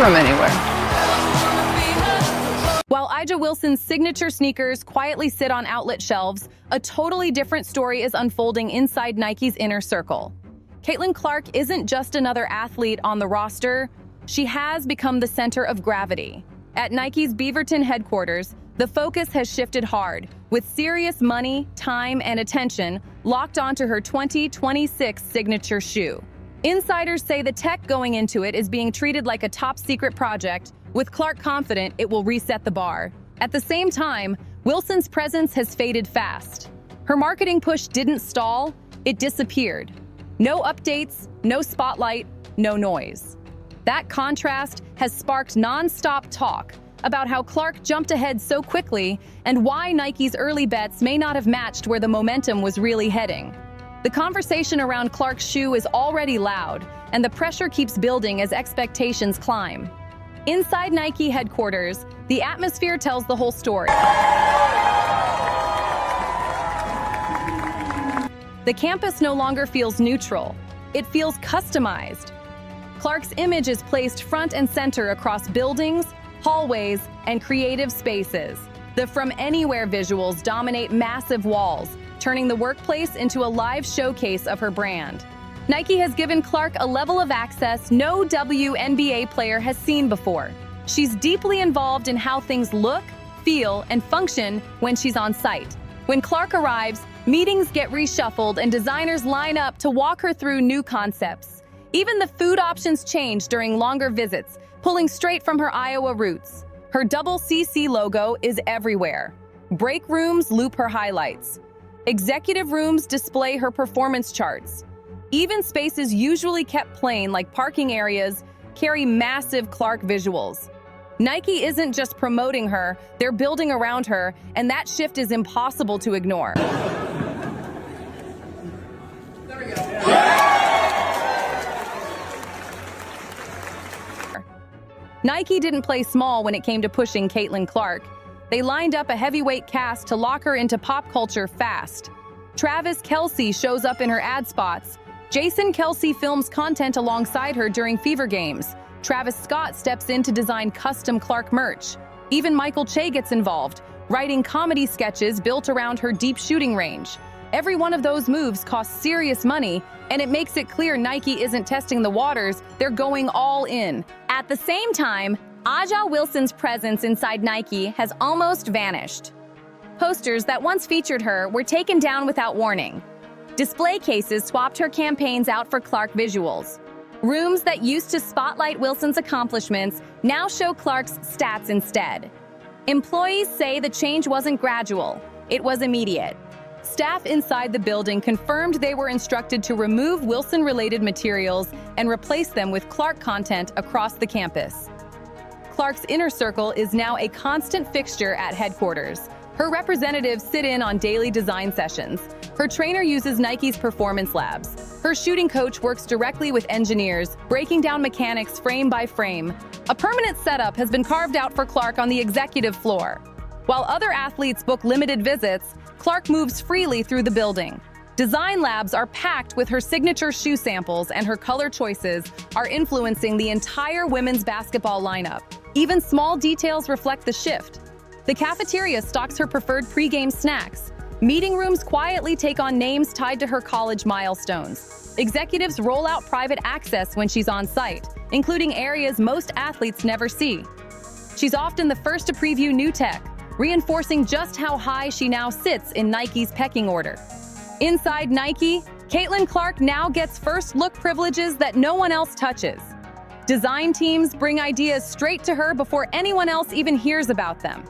from anywhere. While A'ja Wilson's signature sneakers quietly sit on outlet shelves, a totally different story is unfolding inside Nike's inner circle. Caitlin Clark isn't just another athlete on the roster, she has become the center of gravity. At Nike's Beaverton headquarters, the focus has shifted hard, with serious money, time, and attention locked onto her 2026 signature shoe. Insiders say the tech going into it is being treated like a top-secret project, with Clark confident it will reset the bar. At the same time, Wilson's presence has faded fast. Her marketing push didn't stall, it disappeared. No updates, no spotlight, no noise. That contrast has sparked non-stop talk about how Clark jumped ahead so quickly and why Nike's early bets may not have matched where the momentum was really heading. The conversation around Clark's shoe is already loud, and the pressure keeps building as expectations climb. Inside Nike headquarters, the atmosphere tells the whole story. The campus no longer feels neutral. It feels customized. Clark's image is placed front and center across buildings, hallways, and creative spaces. The From Anywhere visuals dominate massive walls, turning the workplace into a live showcase of her brand. Nike has given Clark a level of access no WNBA player has seen before. She's deeply involved in how things look, feel, and function when she's on site. When Clark arrives, meetings get reshuffled and designers line up to walk her through new concepts. Even the food options change during longer visits, pulling straight from her Iowa roots. Her double CC logo is everywhere. Break rooms loop her highlights. Executive rooms display her performance charts. Even spaces usually kept plain, like parking areas, carry massive Clark visuals. Nike isn't just promoting her, they're building around her, and that shift is impossible to ignore. There we go. Nike didn't play small when it came to pushing Caitlin Clark. They lined up a heavyweight cast to lock her into pop culture fast. Travis Kelce shows up in her ad spots. Jason Kelce films content alongside her during Fever Games. Travis Scott steps in to design custom Clark merch. Even Michael Che gets involved, writing comedy sketches built around her deep shooting range. Every one of those moves costs serious money, and it makes it clear Nike isn't testing the waters, they're going all in. At the same time, A'ja Wilson's presence inside Nike has almost vanished. Posters that once featured her were taken down without warning. Display cases swapped her campaigns out for Clark visuals. Rooms that used to spotlight Wilson's accomplishments now show Clark's stats instead. Employees say the change wasn't gradual, it was immediate. Staff inside the building confirmed they were instructed to remove Wilson-related materials and replace them with Clark content across the campus. Clark's inner circle is now a constant fixture at headquarters. Her representatives sit in on daily design sessions. Her trainer uses Nike's performance labs. Her shooting coach works directly with engineers, breaking down mechanics frame by frame. A permanent setup has been carved out for Clark on the executive floor. While other athletes book limited visits, Clark moves freely through the building. Design labs are packed with her signature shoe samples, and her color choices are influencing the entire women's basketball lineup. Even small details reflect the shift. The cafeteria stocks her preferred pregame snacks. Meeting rooms quietly take on names tied to her college milestones. Executives roll out private access when she's on site, including areas most athletes never see. She's often the first to preview new tech, reinforcing just how high she now sits in Nike's pecking order. Inside Nike, Caitlin Clark now gets first-look privileges that no one else touches. Design teams bring ideas straight to her before anyone else even hears about them.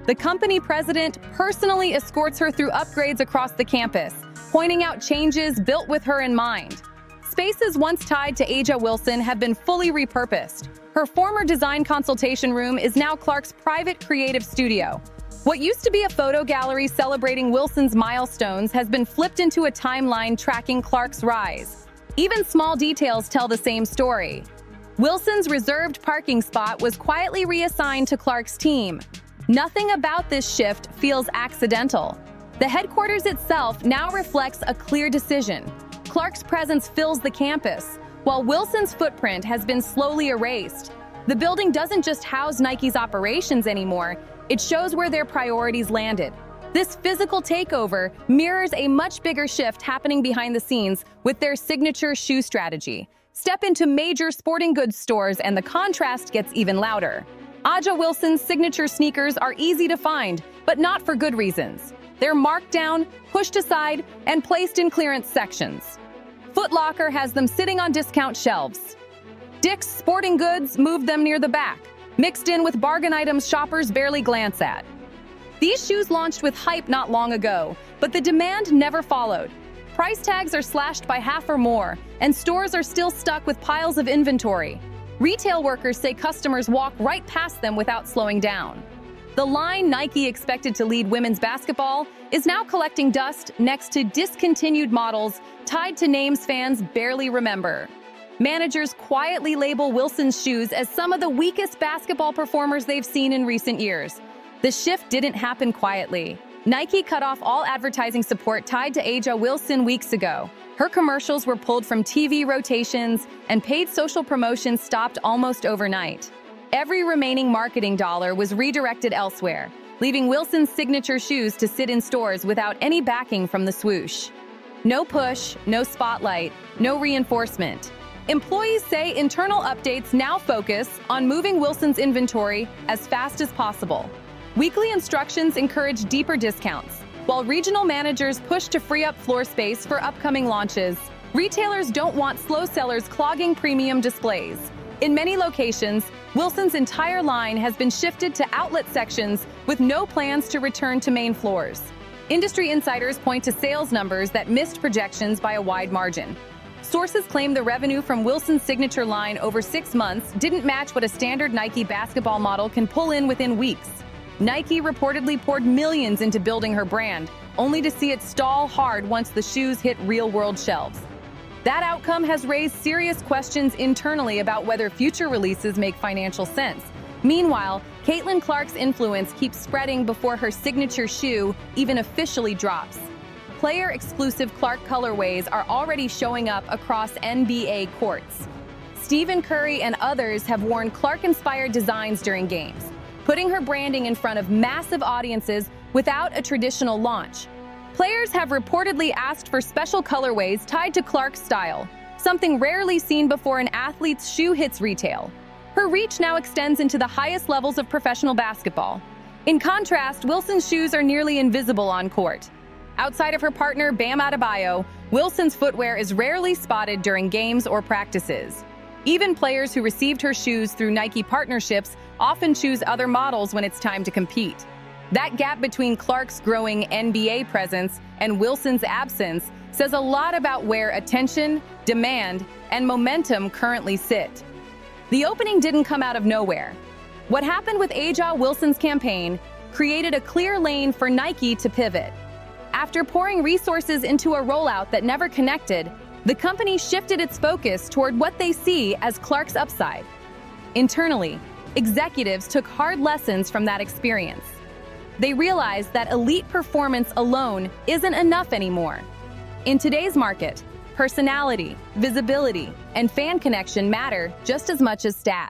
The company president personally escorts her through upgrades across the campus, pointing out changes built with her in mind. Spaces once tied to A'ja Wilson have been fully repurposed. Her former design consultation room is now Clark's private creative studio. What used to be a photo gallery celebrating Wilson's milestones has been flipped into a timeline tracking Clark's rise. Even small details tell the same story. Wilson's reserved parking spot was quietly reassigned to Clark's team. Nothing about this shift feels accidental. The headquarters itself now reflects a clear decision. Clark's presence fills the campus, while Wilson's footprint has been slowly erased. The building doesn't just house Nike's operations anymore, it shows where their priorities landed. This physical takeover mirrors a much bigger shift happening behind the scenes with their signature shoe strategy. Step into major sporting goods stores and the contrast gets even louder. Aja Wilson's signature sneakers are easy to find, but not for good reasons. They're marked down, pushed aside, and placed in clearance sections. Foot Locker has them sitting on discount shelves. Dick's Sporting Goods moved them near the back, mixed in with bargain items shoppers barely glance at. These shoes launched with hype not long ago, but the demand never followed. Price tags are slashed by half or more, and stores are still stuck with piles of inventory. Retail workers say customers walk right past them without slowing down. The line Nike expected to lead women's basketball is now collecting dust next to discontinued models tied to names fans barely remember. Managers quietly label Wilson's shoes as some of the weakest basketball performers they've seen in recent years. The shift didn't happen quietly. Nike cut off all advertising support tied to Aja Wilson weeks ago. Her commercials were pulled from TV rotations, and paid social promotions stopped almost overnight. Every remaining marketing dollar was redirected elsewhere, leaving Wilson's signature shoes to sit in stores without any backing from the swoosh. No push, no spotlight, no reinforcement. Employees say internal updates now focus on moving Wilson's inventory as fast as possible. Weekly instructions encourage deeper discounts, while regional managers push to free up floor space for upcoming launches. Retailers don't want slow sellers clogging premium displays. In many locations, Wilson's entire line has been shifted to outlet sections with no plans to return to main floors. Industry insiders point to sales numbers that missed projections by a wide margin. Sources claim the revenue from Wilson's signature line over 6 months didn't match what a standard Nike basketball model can pull in within weeks. Nike reportedly poured millions into building her brand, only to see it stall hard once the shoes hit real-world shelves. That outcome has raised serious questions internally about whether future releases make financial sense. Meanwhile, Caitlin Clark's influence keeps spreading before her signature shoe even officially drops. Player-exclusive Clark colorways are already showing up across NBA courts. Stephen Curry and others have worn Clark-inspired designs during games, putting her branding in front of massive audiences without a traditional launch. Players have reportedly asked for special colorways tied to Clark's style, something rarely seen before an athlete's shoe hits retail. Her reach now extends into the highest levels of professional basketball. In contrast, Wilson's shoes are nearly invisible on court. Outside of her partner, Bam Adebayo, Wilson's footwear is rarely spotted during games or practices. Even players who received her shoes through Nike partnerships often choose other models when it's time to compete. That gap between Clark's growing NBA presence and Wilson's absence says a lot about where attention, demand, and momentum currently sit. The opening didn't come out of nowhere. What happened with Aja Wilson's campaign created a clear lane for Nike to pivot. After pouring resources into a rollout that never connected, the company shifted its focus toward what they see as Clark's upside. Internally, executives took hard lessons from that experience. They realized that elite performance alone isn't enough anymore. In today's market, personality, visibility, and fan connection matter just as much as stats.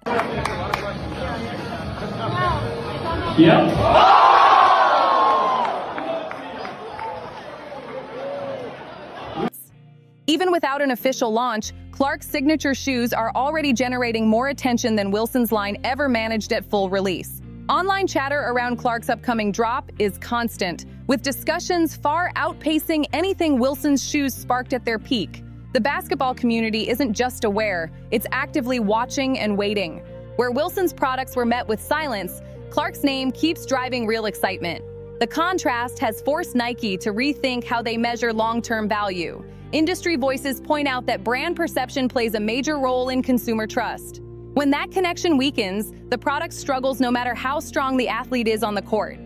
Even without an official launch, Clark's signature shoes are already generating more attention than Wilson's line ever managed at full release. Online chatter around Clark's upcoming drop is constant, with discussions far outpacing anything Wilson's shoes sparked at their peak. The basketball community isn't just aware, it's actively watching and waiting. Where Wilson's products were met with silence, Clark's name keeps driving real excitement. The contrast has forced Nike to rethink how they measure long-term value. Industry voices point out that brand perception plays a major role in consumer trust. When that connection weakens, the product struggles no matter how strong the athlete is on the court.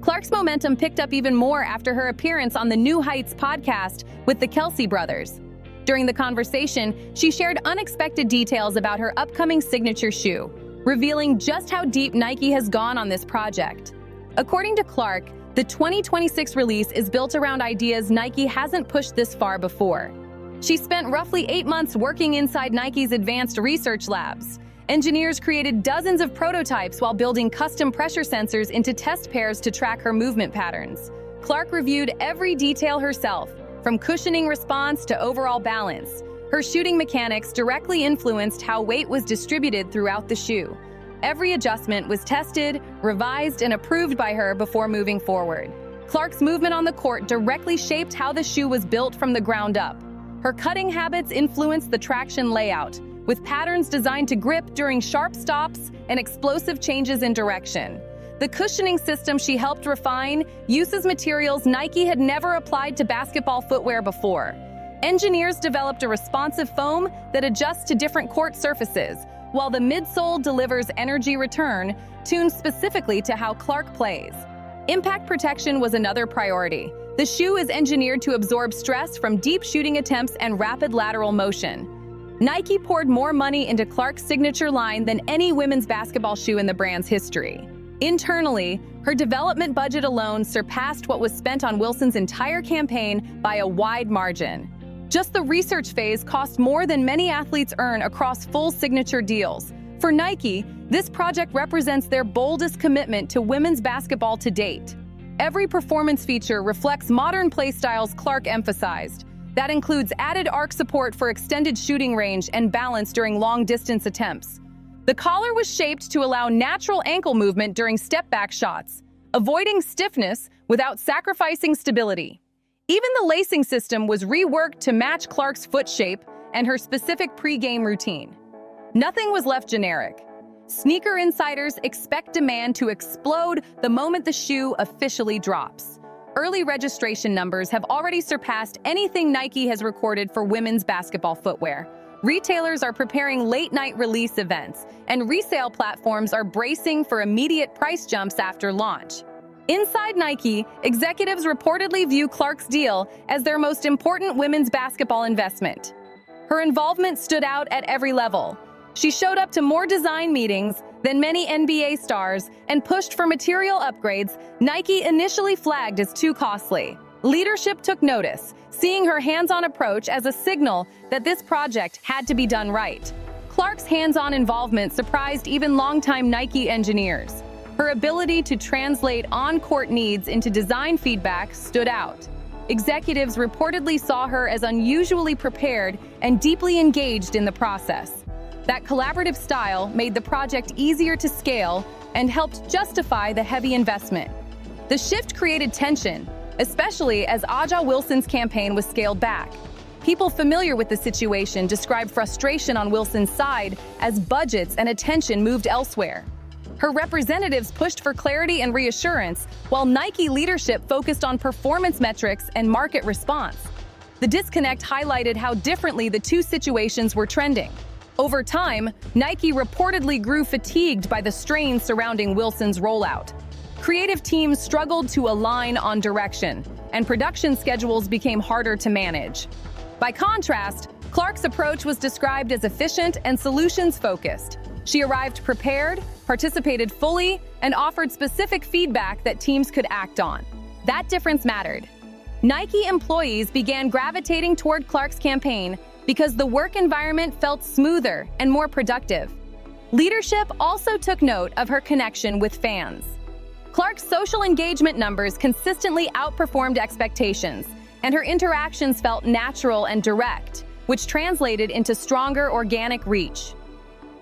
Clark's momentum picked up even more after her appearance on the New Heights podcast with the Kelsey brothers. During the conversation, she shared unexpected details about her upcoming signature shoe, revealing just how deep Nike has gone on this project. According to Clark, the 2026 release is built around ideas Nike hasn't pushed this far before. She spent roughly 8 months working inside Nike's advanced research labs, Engineers created dozens of prototypes while building custom pressure sensors into test pairs to track her movement patterns. Clark reviewed every detail herself, from cushioning response to overall balance. Her shooting mechanics directly influenced how weight was distributed throughout the shoe. Every adjustment was tested, revised, and approved by her before moving forward. Clark's movement on the court directly shaped how the shoe was built from the ground up. Her cutting habits influenced the traction layout, with patterns designed to grip during sharp stops and explosive changes in direction. The cushioning system she helped refine uses materials Nike had never applied to basketball footwear before. Engineers developed a responsive foam that adjusts to different court surfaces, while the midsole delivers energy return, tuned specifically to how Clark plays. Impact protection was another priority. The shoe is engineered to absorb stress from deep shooting attempts and rapid lateral motion. Nike poured more money into Clark's signature line than any women's basketball shoe in the brand's history. Internally, her development budget alone surpassed what was spent on Wilson's entire campaign by a wide margin. Just the research phase cost more than many athletes earn across full signature deals. For Nike, this project represents their boldest commitment to women's basketball to date. Every performance feature reflects modern play styles Clark emphasized. That includes added arc support for extended shooting range and balance during long-distance attempts. The collar was shaped to allow natural ankle movement during step-back shots, avoiding stiffness without sacrificing stability. Even the lacing system was reworked to match Clark's foot shape and her specific pre-game routine. Nothing was left generic. Sneaker insiders expect demand to explode the moment the shoe officially drops. Early registration numbers have already surpassed anything Nike has recorded for women's basketball footwear. Retailers are preparing late-night release events, and resale platforms are bracing for immediate price jumps after launch. Inside Nike, executives reportedly view Clark's deal as their most important women's basketball investment. Her involvement stood out at every level. She showed up to more design meetings than many NBA stars and pushed for material upgrades Nike initially flagged as too costly. Leadership took notice, seeing her hands-on approach as a signal that this project had to be done right. Clark's hands-on involvement surprised even longtime Nike engineers. Her ability to translate on-court needs into design feedback stood out. Executives reportedly saw her as unusually prepared and deeply engaged in the process. That collaborative style made the project easier to scale and helped justify the heavy investment. The shift created tension, especially as Aja Wilson's campaign was scaled back. People familiar with the situation described frustration on Wilson's side as budgets and attention moved elsewhere. Her representatives pushed for clarity and reassurance, while Nike leadership focused on performance metrics and market response. The disconnect highlighted how differently the two situations were trending. Over time, Nike reportedly grew fatigued by the strain surrounding Wilson's rollout. Creative teams struggled to align on direction, and production schedules became harder to manage. By contrast, Clark's approach was described as efficient and solutions-focused. She arrived prepared, participated fully, and offered specific feedback that teams could act on. That difference mattered. Nike employees began gravitating toward Clark's campaign because the work environment felt smoother and more productive. Leadership also took note of her connection with fans. Clark's social engagement numbers consistently outperformed expectations, and her interactions felt natural and direct, which translated into stronger organic reach.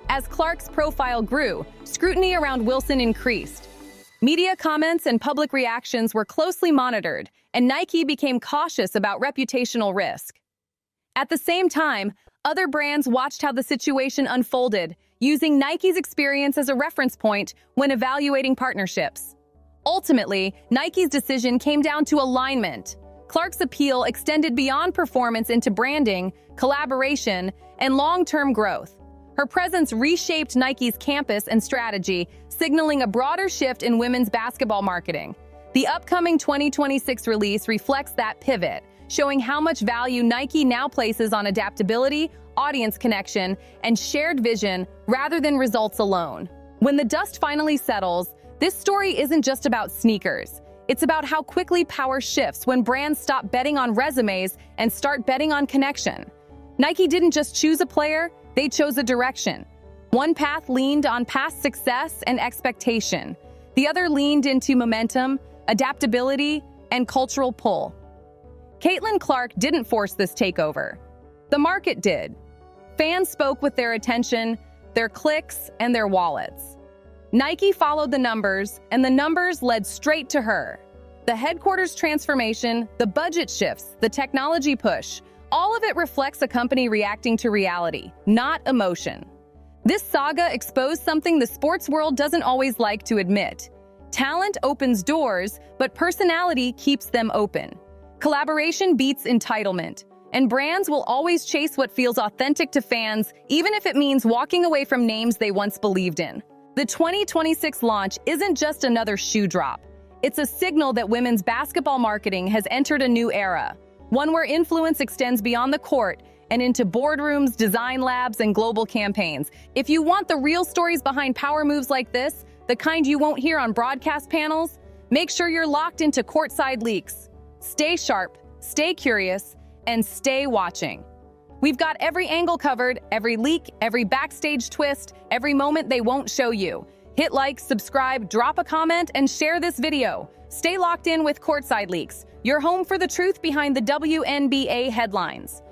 As Clark's profile grew, scrutiny around Wilson increased. Media comments and public reactions were closely monitored, and Nike became cautious about reputational risk. At the same time, other brands watched how the situation unfolded, using Nike's experience as a reference point when evaluating partnerships. Ultimately, Nike's decision came down to alignment. Clark's appeal extended beyond performance into branding, collaboration, and long-term growth. Her presence reshaped Nike's campus and strategy, signaling a broader shift in women's basketball marketing. The upcoming 2026 release reflects that pivot, showing how much value Nike now places on adaptability, audience connection, and shared vision rather than results alone. When the dust finally settles, this story isn't just about sneakers. It's about how quickly power shifts when brands stop betting on resumes and start betting on connection. Nike didn't just choose a player, they chose a direction. One path leaned on past success and expectation. The other leaned into momentum, adaptability, and cultural pull. Caitlin Clark didn't force this takeover. The market did. Fans spoke with their attention, their clicks, and their wallets. Nike followed the numbers, and the numbers led straight to her. The headquarters transformation, the budget shifts, the technology push, all of it reflects a company reacting to reality, not emotion. This saga exposed something the sports world doesn't always like to admit. Talent opens doors, but personality keeps them open. Collaboration beats entitlement, and brands will always chase what feels authentic to fans, even if it means walking away from names they once believed in. The 2026 launch isn't just another shoe drop. It's a signal that women's basketball marketing has entered a new era, one where influence extends beyond the court and into boardrooms, design labs, and global campaigns. If you want the real stories behind power moves like this, the kind you won't hear on broadcast panels, make sure you're locked into Courtside leaks. Stay sharp, stay curious, and stay watching. We've got every angle covered, every leak, every backstage twist, every moment they won't show you. Hit like, subscribe, drop a comment, and share this video. Stay locked in with Courtside Leaks, your home for the truth behind the WNBA headlines.